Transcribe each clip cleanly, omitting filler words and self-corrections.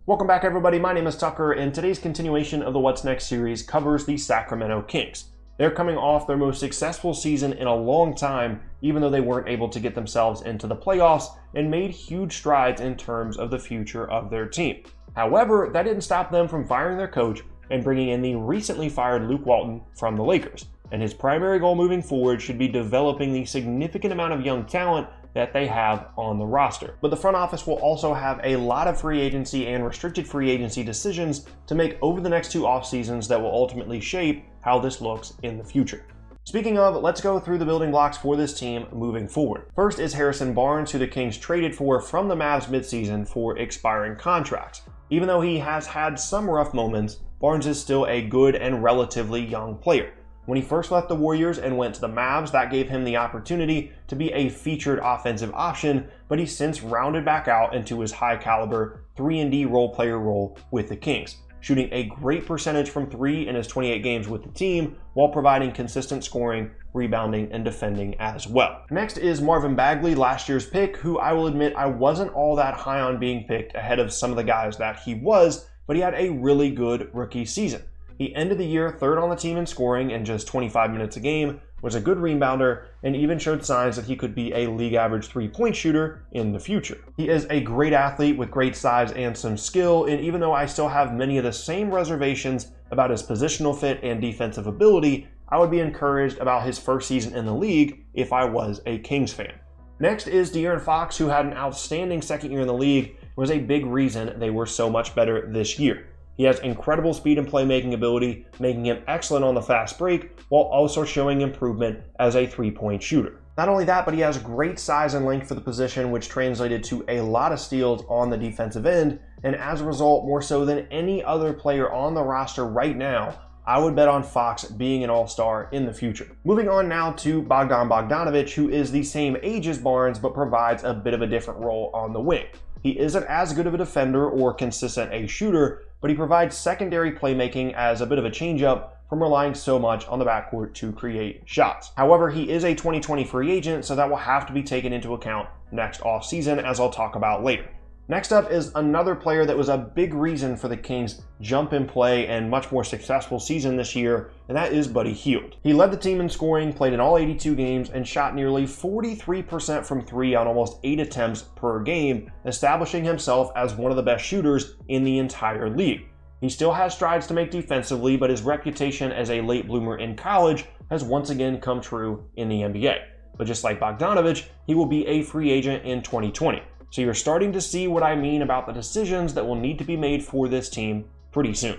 Welcome back, everybody. My name is Tucker, and today's continuation of the What's Next series covers the Sacramento Kings. They're coming off their most successful season in a long time, even though they weren't able to get themselves into the playoffs and made huge strides in terms of the future of their team. However, that didn't stop them from firing their coach and bringing in the recently fired Luke Walton from the Lakers. And his primary goal moving forward should be developing the significant amount of young talent that they have on the roster. But the front office will also have a lot of free agency and restricted free agency decisions to make over the next two off seasons that will ultimately shape how this looks in the future. Speaking of, let's go through the building blocks for this team moving forward. First is Harrison Barnes, who the Kings traded for from the Mavs midseason for expiring contracts. Even though he has had some rough moments, Barnes is still a good and relatively young player. When he first left the Warriors and went to the Mavs, that gave him the opportunity to be a featured offensive option, but he's since rounded back out into his high-caliber 3-and-D role player role with the Kings, shooting a great percentage from three in his 28 games with the team, while providing consistent scoring, rebounding, and defending as well. Next is Marvin Bagley, last year's pick, who I will admit I wasn't all that high on being picked ahead of some of the guys that he was, but he had a really good rookie season. He ended the year third on the team in scoring in just 25 minutes a game, was a good rebounder, and even showed signs that he could be a league average three-point shooter in the future. He is a great athlete with great size and some skill, and even though I still have many of the same reservations about his positional fit and defensive ability, I would be encouraged about his first season in the league if I was a Kings fan. Next is De'Aaron Fox, who had an outstanding second year in the league, and was a big reason they were so much better this year. He has incredible speed and playmaking ability, making him excellent on the fast break, while also showing improvement as a three-point shooter. Not only that, but he has great size and length for the position, which translated to a lot of steals on the defensive end, and as a result, more so than any other player on the roster right now, I would bet on Fox being an all-star in the future. Moving on now to Bogdan Bogdanović, who is the same age as Barnes, but provides a bit of a different role on the wing. He isn't as good of a defender or consistent a shooter, but he provides secondary playmaking as a bit of a change-up from relying so much on the backcourt to create shots. However, he is a 2020 free agent, so that will have to be taken into account next offseason, as I'll talk about later. Next up is another player that was a big reason for the Kings' jump in play and much more successful season this year, and that is Buddy Hield. He led the team in scoring, played in all 82 games, and shot nearly 43% from three on almost 8 attempts per game, establishing himself as one of the best shooters in the entire league. He still has strides to make defensively, but his reputation as a late bloomer in college has once again come true in the NBA. But just like Bogdanović, he will be a free agent in 2020. So you're starting to see what I mean about the decisions that will need to be made for this team pretty soon.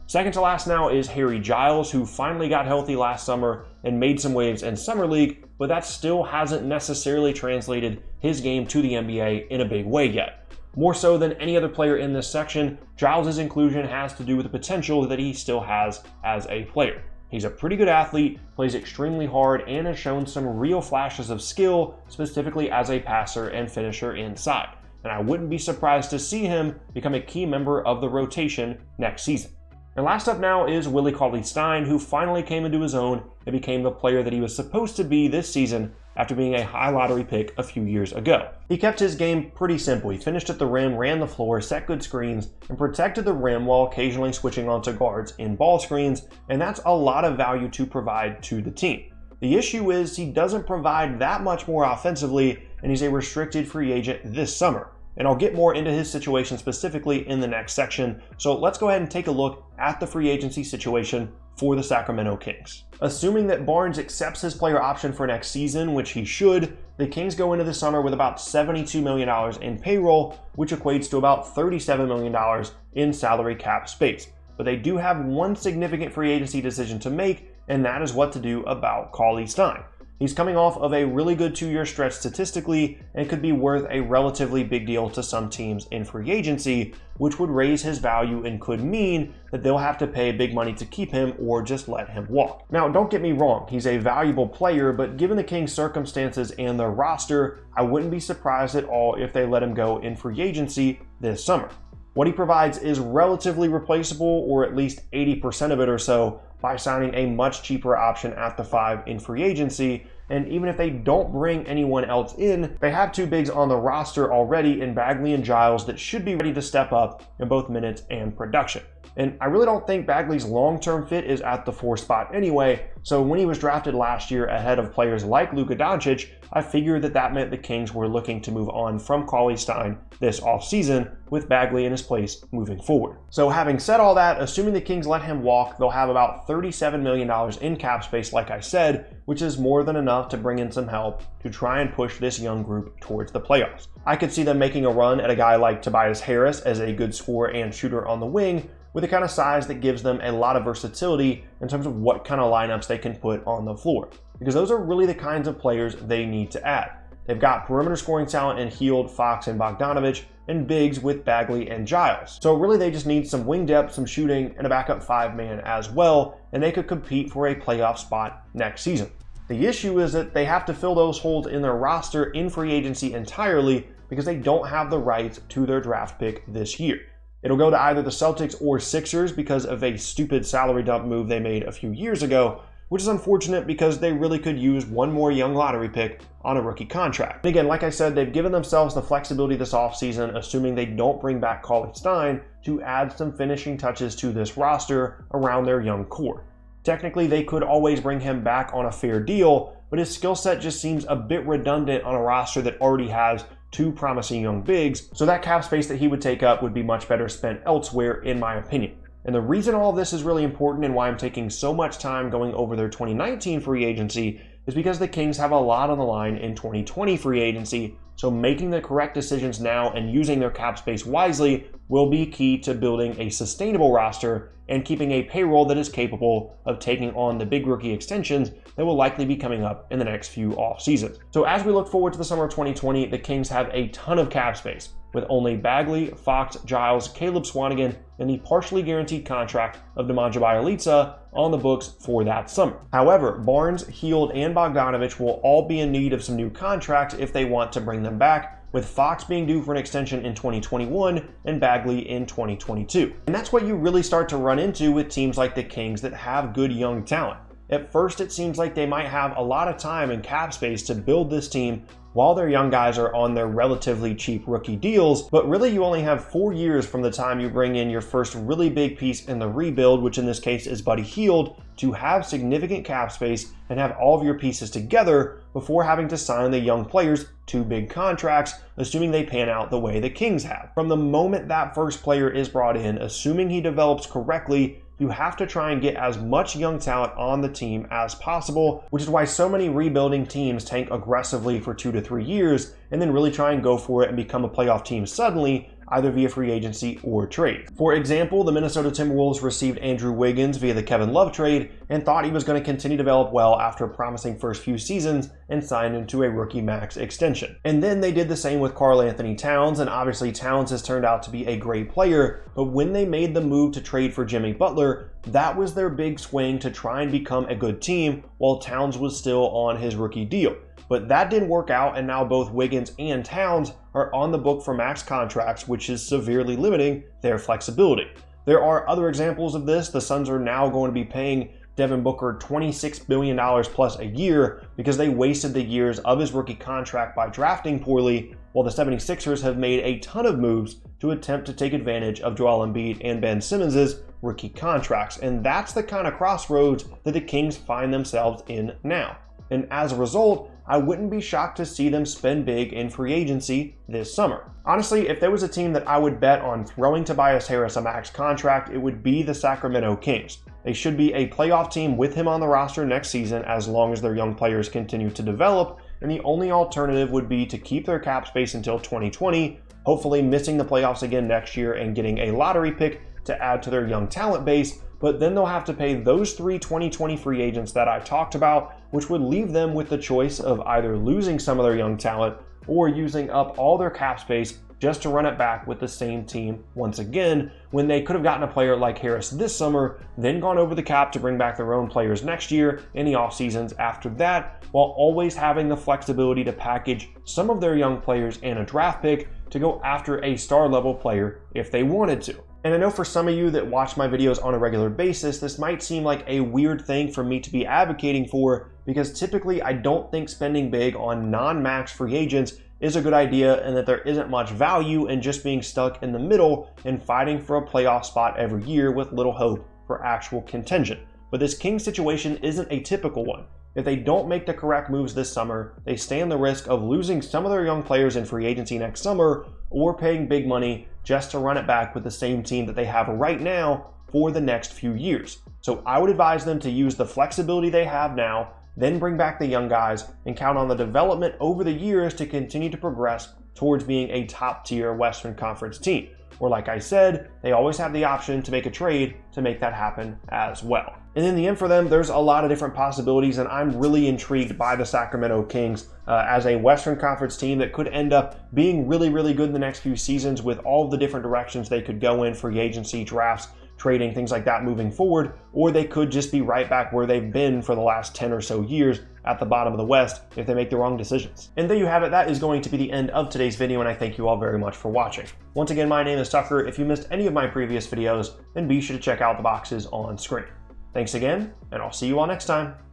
Second to last now is Harry Giles, who finally got healthy last summer and made some waves in Summer League, but that still hasn't necessarily translated his game to the NBA in a big way yet. More so than any other player in this section, Giles' inclusion has to do with the potential that he still has as a player. He's a pretty good athlete, plays extremely hard, and has shown some real flashes of skill, specifically as a passer and finisher inside. And I wouldn't be surprised to see him become a key member of the rotation next season. And last up now is Willie Cauley-Stein, who finally came into his own and became the player that he was supposed to be this season after being a high lottery pick a few years ago. He kept his game pretty simple. He finished at the rim, ran the floor, set good screens, and protected the rim while occasionally switching onto guards in ball screens, and that's a lot of value to provide to the team. The issue is he doesn't provide that much more offensively, and he's a restricted free agent this summer. And I'll get more into his situation specifically in the next section, so let's go ahead and take a look at the free agency situation for the Sacramento Kings. Assuming that Barnes accepts his player option for next season, which he should, the Kings go into the summer with about $72 million in payroll, which equates to about $37 million in salary cap space. But they do have one significant free agency decision to make, and that is what to do about Cauley-Stein. He's coming off of a really good 2-year stretch statistically and could be worth a relatively big deal to some teams in free agency, which would raise his value and could mean that they'll have to pay big money to keep him or just let him walk. Now, don't get me wrong, he's a valuable player, but given the Kings' circumstances and their roster, I wouldn't be surprised at all if they let him go in free agency this summer. What he provides is relatively replaceable, or at least 80% of it or so, by signing a much cheaper option at the 5 in free agency, And even if they don't bring anyone else in, they have two bigs on the roster already in Bagley and Giles that should be ready to step up in both minutes and production. And I really don't think Bagley's long-term fit is at the 4 spot anyway, so when he was drafted last year ahead of players like Luka Doncic, I figured that meant the Kings were looking to move on from Cauley-Stein this offseason, with Bagley in his place moving forward. So having said all that, assuming the Kings let him walk, they'll have about $37 million in cap space, like I said, which is more than enough to bring in some help to try and push this young group towards the playoffs. I could see them making a run at a guy like Tobias Harris as a good scorer and shooter on the wing, with the kind of size that gives them a lot of versatility in terms of what kind of lineups they can put on the floor, because those are really the kinds of players they need to add. They've got perimeter scoring talent in Hield, Fox, and Bogdanovich, and bigs with Bagley and Giles. So really they just need some wing depth, some shooting, and a backup 5-man as well, and they could compete for a playoff spot next season. The issue is that they have to fill those holes in their roster in free agency entirely because they don't have the rights to their draft pick this year. It'll go to either the Celtics or Sixers because of a stupid salary dump move they made a few years ago, which is unfortunate because they really could use one more young lottery pick on a rookie contract. And again, like I said, they've given themselves the flexibility this offseason, assuming they don't bring back cauley-stein, to add some finishing touches to this roster around their young core. Technically, they could always bring him back on a fair deal, but his skill set just seems a bit redundant on a roster that already has two promising young bigs, so that cap space that he would take up would be much better spent elsewhere, in my opinion. And the reason all of this is really important and why I'm taking so much time going over their 2019 free agency is because the Kings have a lot on the line in 2020 free agency, so making the correct decisions now and using their cap space wisely will be key to building a sustainable roster and keeping a payroll that is capable of taking on the big rookie extensions that will likely be coming up in the next few off seasons. So as we look forward to the summer of 2020, the Kings have a ton of cap space, with only Bagley, Fox, Giles, Caleb Swanigan, and the partially guaranteed contract of Nemanja Bjelica on the books for that summer. However, Barnes, Hield, and Bogdanovich will all be in need of some new contracts if they want to bring them back, with Fox being due for an extension in 2021 and Bagley in 2022. And that's what you really start to run into with teams like the Kings that have good young talent. At first, it seems like they might have a lot of time and cap space to build this team while their young guys are on their relatively cheap rookie deals, but really you only have 4 years from the time you bring in your first really big piece in the rebuild, which in this case is Buddy Hield, to have significant cap space and have all of your pieces together before having to sign the young players to big contracts, assuming they pan out the way the Kings have. From the moment that first player is brought in, assuming he develops correctly, you have to try and get as much young talent on the team as possible, which is why so many rebuilding teams tank aggressively for 2 to 3 years and then really try and go for it and become a playoff team suddenly, either via free agency or trade. For example, the Minnesota Timberwolves received Andrew Wiggins via the Kevin Love trade and thought he was going to continue to develop well after a promising first few seasons and signed into a rookie max extension. And then they did the same with Karl Anthony Towns, and obviously Towns has turned out to be a great player, but when they made the move to trade for Jimmy Butler, that was their big swing to try and become a good team while Towns was still on his rookie deal. But that didn't work out, and now both Wiggins and Towns are on the book for max contracts, which is severely limiting their flexibility. There are other examples of this. The Suns are now going to be paying Devin Booker $26 billion plus a year because they wasted the years of his rookie contract by drafting poorly, while the 76ers have made a ton of moves to attempt to take advantage of Joel Embiid and Ben Simmons' rookie contracts. And that's the kind of crossroads that the Kings find themselves in now. And as a result, I wouldn't be shocked to see them spend big in free agency this summer. Honestly, if there was a team that I would bet on throwing Tobias Harris a max contract, it would be the Sacramento Kings. They should be a playoff team with him on the roster next season as long as their young players continue to develop, and the only alternative would be to keep their cap space until 2020, hopefully missing the playoffs again next year and getting a lottery pick to add to their young talent base, but then they'll have to pay those 3 2020 free agents that I talked about, which would leave them with the choice of either losing some of their young talent or using up all their cap space just to run it back with the same team once again, when they could have gotten a player like Harris this summer, then gone over the cap to bring back their own players next year in the off seasons after that, while always having the flexibility to package some of their young players and a draft pick to go after a star level player if they wanted to. And I know for some of you that watch my videos on a regular basis, this might seem like a weird thing for me to be advocating for, because typically I don't think spending big on non-max free agents is a good idea, and that there isn't much value in just being stuck in the middle and fighting for a playoff spot every year with little hope for actual contention. But this Kings situation isn't a typical one. If they don't make the correct moves this summer, they stand the risk of losing some of their young players in free agency next summer, or paying big money just to run it back with the same team that they have right now for the next few years. So I would advise them to use the flexibility they have now, then bring back the young guys and count on the development over the years to continue to progress towards being a top-tier Western Conference team. Or like I said, they always have the option to make a trade to make that happen as well. And in the end for them, there's a lot of different possibilities, and I'm really intrigued by the Sacramento Kings as a Western Conference team that could end up being really, really good in the next few seasons with all the different directions they could go in, free agency, drafts, trading, things like that moving forward, or they could just be right back where they've been for the last 10 or so years at the bottom of the West if they make the wrong decisions. And there you have it. That is going to be the end of today's video, and I thank you all very much for watching. Once again, my name is Tucker. If you missed any of my previous videos, then be sure to check out the boxes on screen. Thanks again, and I'll see you all next time.